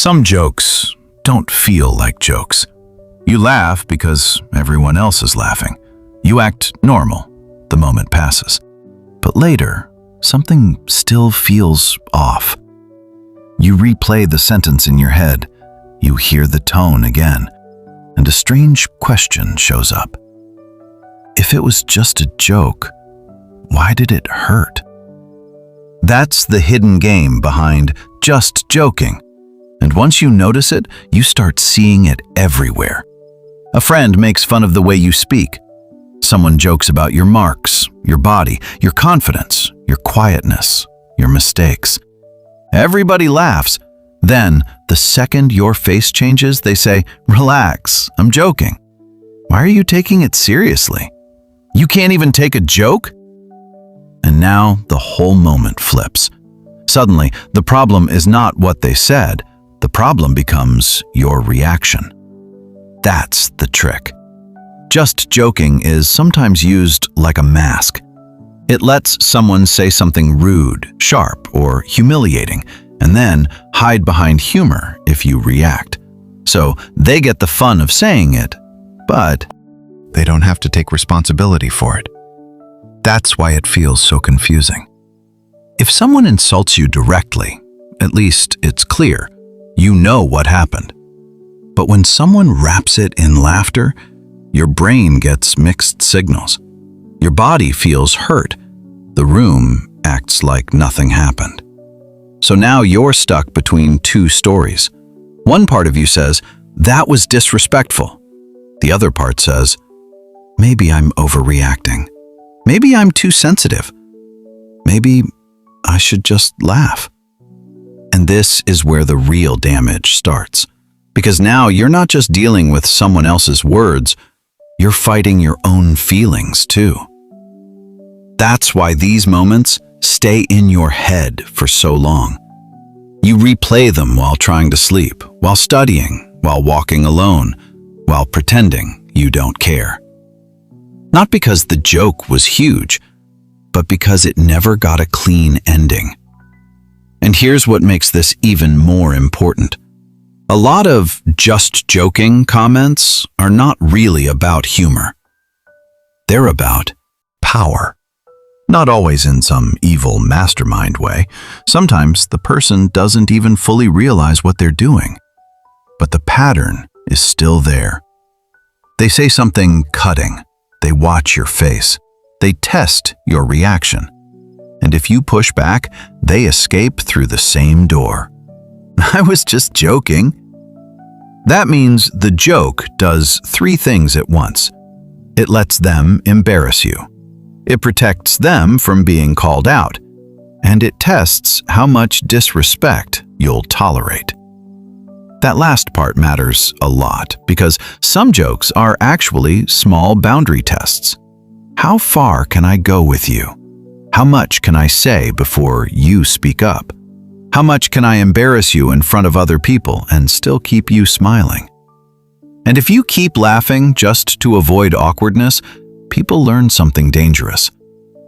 Some jokes don't feel like jokes. You laugh because everyone else is laughing. You act normal. The moment passes. But later, something still feels off. You replay the sentence in your head. You hear the tone again, and a strange question shows up. If it was just a joke, why did it hurt? That's the hidden game behind just joking. And once you notice it, you start seeing it everywhere. A friend makes fun of the way you speak. Someone jokes about your marks, your body, your confidence, your quietness, your mistakes. Everybody laughs. Then, the second your face changes, they say, "Relax, I'm joking." Why are you taking it seriously? You can't even take a joke? And now the whole moment flips. Suddenly, the problem is not what they said. The problem becomes your reaction. That's the trick. Just joking is sometimes used like a mask. It lets someone say something rude, sharp, or humiliating, and then hide behind humor if you react. So they get the fun of saying it, but they don't have to take responsibility for it. That's why it feels so confusing. If someone insults you directly, at least it's clear, you know what happened. But when someone wraps it in laughter, your brain gets mixed signals. Your body feels hurt. The room acts like nothing happened. So now you're stuck between two stories. One part of you says, "That was disrespectful." The other part says, "Maybe I'm overreacting. Maybe I'm too sensitive. Maybe I should just laugh." And this is where the real damage starts. Because now you're not just dealing with someone else's words, you're fighting your own feelings too. That's why these moments stay in your head for so long. You replay them while trying to sleep, while studying, while walking alone, while pretending you don't care. Not because the joke was huge, but because it never got a clean ending. And here's what makes this even more important. A lot of just joking comments are not really about humor. They're about power. Not always in some evil mastermind way. Sometimes the person doesn't even fully realize what they're doing. But the pattern is still there. They say something cutting. They watch your face. They test your reaction. And if you push back, they escape through the same door. "I was just joking." That means the joke does three things at once. It lets them embarrass you. It protects them from being called out. And it tests how much disrespect you'll tolerate. That last part matters a lot because some jokes are actually small boundary tests. How far can I go with you? How much can I say before you speak up? How much can I embarrass you in front of other people and still keep you smiling? And if you keep laughing just to avoid awkwardness, people learn something dangerous.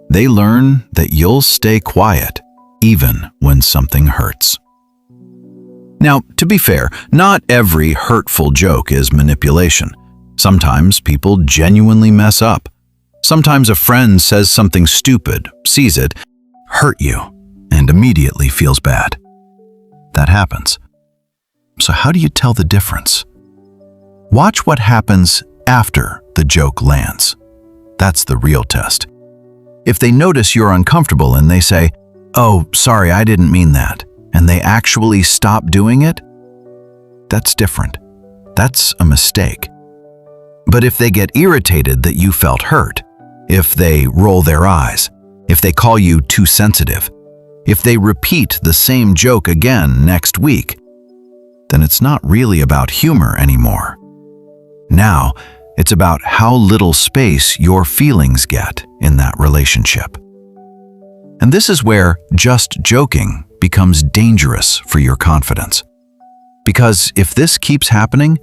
They learn that you'll stay quiet even when something hurts. Now, to be fair, not every hurtful joke is manipulation. Sometimes people genuinely mess up. Sometimes a friend says something stupid, sees it, hurt you, and immediately feels bad. That happens. So how do you tell the difference? Watch what happens after the joke lands. That's the real test. If they notice you're uncomfortable and they say, "Oh, sorry, I didn't mean that," and they actually stop doing it, that's different. That's a mistake. But if they get irritated that you felt hurt, if they roll their eyes, if they call you too sensitive, if they repeat the same joke again next week, then it's not really about humor anymore. Now, it's about how little space your feelings get in that relationship. And this is where just joking becomes dangerous for your confidence. Because if this keeps happening,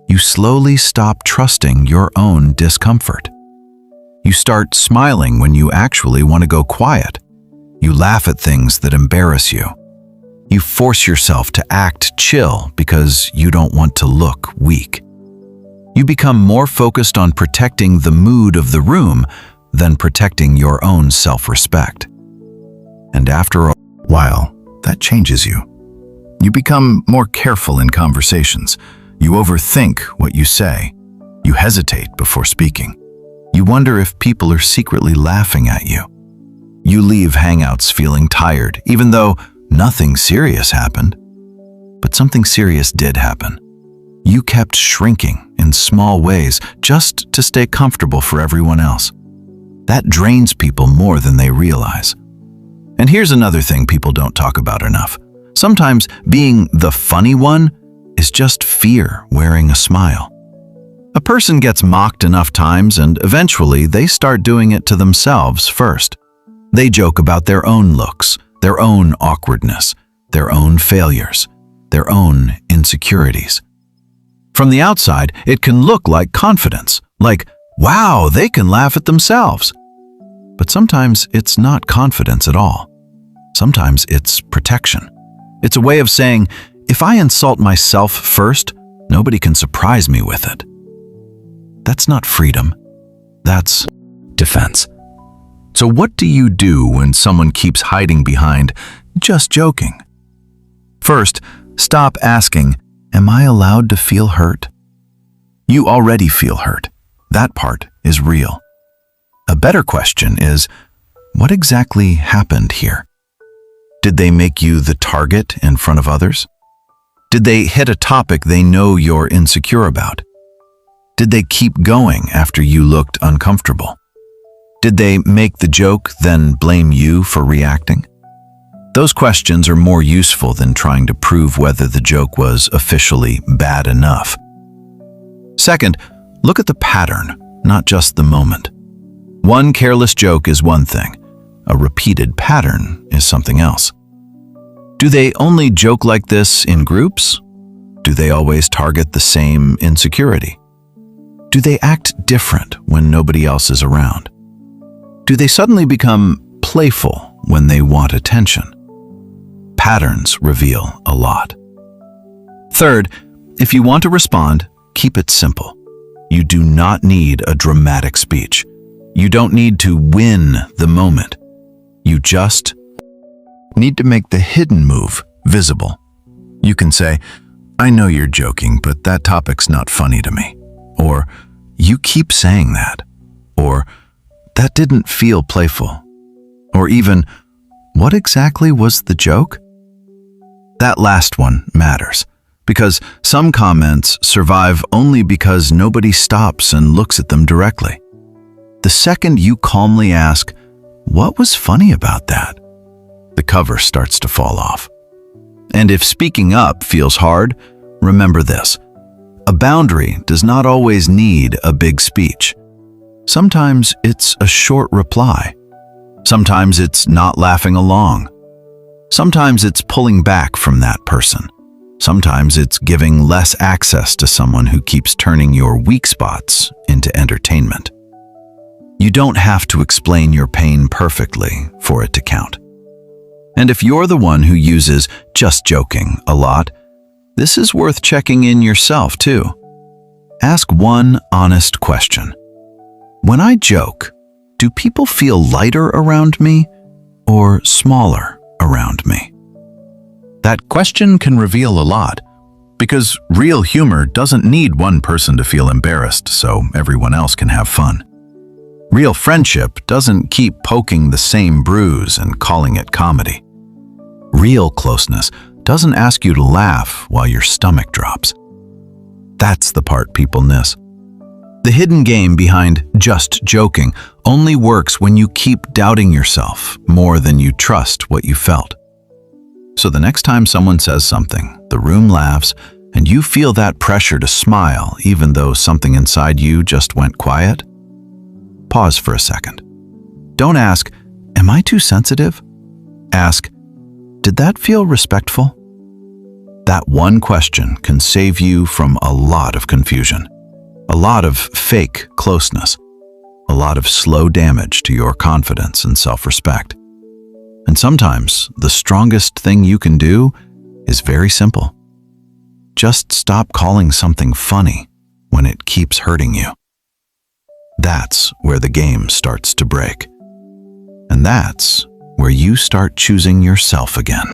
you slowly stop trusting your own discomfort. You start smiling when you actually want to go quiet. You laugh at things that embarrass you. You force yourself to act chill because you don't want to look weak. You become more focused on protecting the mood of the room than protecting your own self-respect. And after a while, that changes you. You become more careful in conversations. You overthink what you say. You hesitate before speaking. You wonder if people are secretly laughing at you. You leave hangouts feeling tired, even though nothing serious happened. But something serious did happen. You kept shrinking in small ways just to stay comfortable for everyone else. That drains people more than they realize. And here's another thing people don't talk about enough. Sometimes being the funny one is just fear wearing a smile. A person gets mocked enough times and eventually they start doing it to themselves first. They joke about their own looks, their own awkwardness, their own failures, their own insecurities. From the outside, it can look like confidence, like, wow, they can laugh at themselves. But sometimes it's not confidence at all. Sometimes it's protection. It's a way of saying, if I insult myself first, nobody can surprise me with it. That's not freedom. That's defense. So what do you do when someone keeps hiding behind just joking? First, stop asking, am I allowed to feel hurt? You already feel hurt. That part is real. A better question is, what exactly happened here? Did they make you the target in front of others? Did they hit a topic they know you're insecure about? Did they keep going after you looked uncomfortable? Did they make the joke, then blame you for reacting? Those questions are more useful than trying to prove whether the joke was officially bad enough. Second, look at the pattern, not just the moment. One careless joke is one thing. A repeated pattern is something else. Do they only joke like this in groups? Do they always target the same insecurity? Do they act different when nobody else is around? Do they suddenly become playful when they want attention? Patterns reveal a lot. Third, if you want to respond, keep it simple. You do not need a dramatic speech. You don't need to win the moment. You just need to make the hidden move visible. You can say, I know you're joking, but that topic's not funny to me. Or, you keep saying that. Or, that didn't feel playful. Or even, what exactly was the joke? That last one matters, because some comments survive only because nobody stops and looks at them directly. The second you calmly ask, what was funny about that? The cover starts to fall off. And if speaking up feels hard, remember this. A boundary does not always need a big speech. Sometimes it's a short reply. Sometimes it's not laughing along. Sometimes it's pulling back from that person. Sometimes it's giving less access to someone who keeps turning your weak spots into entertainment. You don't have to explain your pain perfectly for it to count. And if you're the one who uses just joking a lot, this is worth checking in yourself too. Ask one honest question. When I joke, do people feel lighter around me or smaller around me? That question can reveal a lot, because real humor doesn't need one person to feel embarrassed so everyone else can have fun. Real friendship doesn't keep poking the same bruise and calling it comedy. Real closeness doesn't ask you to laugh while your stomach drops. That's the part people miss. The hidden game behind just joking only works when you keep doubting yourself more than you trust what you felt. So the next time someone says something, the room laughs, and you feel that pressure to smile even though something inside you just went quiet, pause for a second. Don't ask, am I too sensitive? Ask, did that feel respectful? That one question can save you from a lot of confusion, a lot of fake closeness, a lot of slow damage to your confidence and self-respect. And sometimes the strongest thing you can do is very simple. Just stop calling something funny when it keeps hurting you. That's where the game starts to break. And that's where you start choosing yourself again.